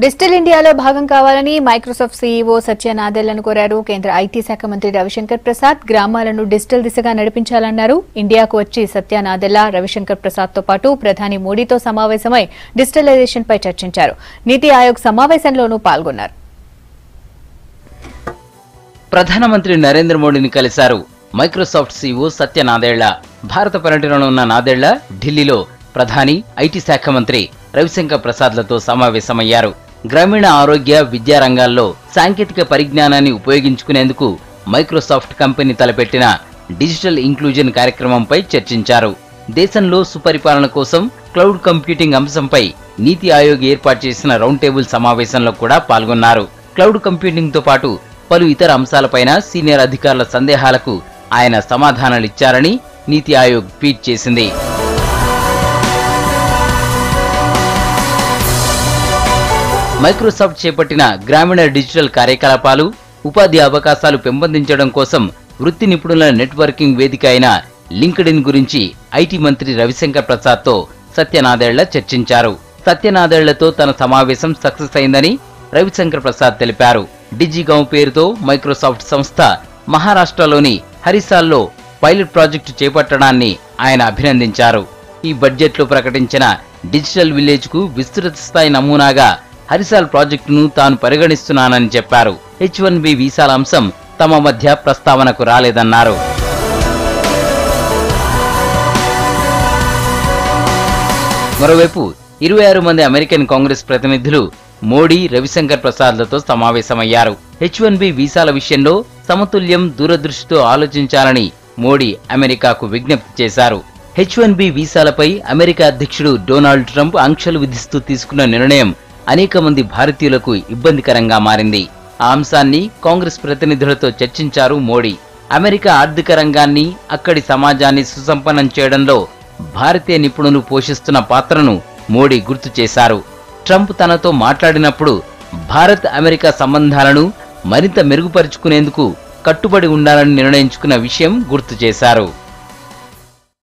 Digital ఇండియాలో భాగం కావాలని మైక్రోసాఫ్ట్ సీఈఓ సత్య నాదెళ్లను కోరారు. కేంద్ర ఐటీ శాఖ మంత్రి రవిశంకర్ ప్రసాద్ గ్రామాలను డిజిటల్ దిశగా నడిపించాలన్నారు. ఇండియాకు వచ్చి సత్య నాదెళ్ల, రవిశంకర్ ప్రసాద్ తో పాటు ప్రధాని మోడీతో సమావేశమై డిజిటలైజేషన్ పై చర్చించారు. నీతి ఆయోగ్ సమావేశంలోనూ పాల్గొన్నారు. ప్రధానమంత్రి నరేంద్ర మోడీని కలిశారు మైక్రోసాఫ్ట్ సీఈఓ సత్య నాదెళ్ల. భారత పర్యటనలో ఉన్న నాదెళ్ల ఢిల్లీలో ప్రధాని, ఐటీ శాఖ మంత్రి రవిశంకర్ ప్రసాద్లతో సమావేశమయ్యారు. గ్రామీణ ఆరోగ్య, విద్యా రంగాల్లో సాంకేతిక పరిజ్ఞానాన్ని ఉపయోగించుకునేందుకు మైక్రోసాఫ్ట్ కంపెనీ తలపెట్టిన డిజిటల్ ఇంక్లూజన్ కార్యక్రమంపై చర్చించారు. దేశంలో సుపరిపాలన కోసం క్లౌడ్ కంప్యూటింగ్ అంశంపై నీతి ఆయోగ్ ఏర్పాటు చేసిన రౌండ్ టేబుల్ సమావేశంలో కూడా పాల్గొన్నారు. క్లౌడ్ కంప్యూటింగ్ తో పాటు పలు ఇతర అంశాలపైన సీనియర్ అధికారుల సందేహాలకు ఆయన సమాధానాలిచ్చారని నీతి ఆయోగ్ ట్వీట్ చేసింది. మైక్రోసాఫ్ట్ చేపట్టిన గ్రామీణ డిజిటల్ కార్యకలాపాలు, ఉపాధి అవకాశాలు పెంపొందించడం కోసం వృత్తి నిపుణుల నెట్వర్కింగ్ వేదిక అయిన లింక్డ్ఇన్ గురించి ఐటీ మంత్రి రవిశంకర్ ప్రసాద్ తో సత్య నాదెళ్ల చర్చించారు. సత్య నాదెళ్లతో తన సమావేశం సక్సెస్ అయిందని రవిశంకర్ ప్రసాద్ తెలిపారు. డిజిగావ్ పేరుతో మైక్రోసాఫ్ట్ సంస్థ మహారాష్ట్రలోని హరిసాల్లో పైలట్ ప్రాజెక్టు చేపట్టడాన్ని ఆయన అభినందించారు. ఈ బడ్జెట్లో ప్రకటించిన డిజిటల్ విలేజ్ కు విస్తృత స్థాయి నమూనాగా హరిసాల్ ప్రాజెక్టును తాను పరిగణిస్తున్నానని చెప్పారు. H1B వీసాల అంశం తమ మధ్య ప్రస్తావనకు రాలేదన్నారు. మరోవైపు 26 మంది అమెరికన్ కాంగ్రెస్ ప్రతినిధులు మోడీ, రవిశంకర్ ప్రసాద్లతో సమావేశమయ్యారు. H1B వీసాల విషయంలో సమతుల్యం, దూరదృష్టితో ఆలోచించాలని మోడీ అమెరికాకు విజ్ఞప్తి చేశారు. H1B వీసాలపై అమెరికా అధ్యక్షుడు డొనాల్డ్ ట్రంప్ ఆంక్షలు విధిస్తూ తీసుకున్న నిర్ణయం అనేక మంది భారతీయులకు ఇబ్బందికరంగా మారింది. ఆ అంశాన్ని కాంగ్రెస్ ప్రతినిధులతో చర్చించారు మోడీ. అమెరికా ఆర్థిక రంగాన్ని, అక్కడి సమాజాన్ని సుసంపన్నం చేయడంలో భారతీయ నిపుణులు పోషిస్తున్న పాత్రను మోడీ గుర్తు చేశారు. ట్రంప్ తనతో మాట్లాడినప్పుడు భారత్, అమెరికా సంబంధాలను మరింత మెరుగుపరుచుకునేందుకు కట్టుబడి ఉండాలని నిర్ణయించుకున్న విషయం గుర్తు చేశారు.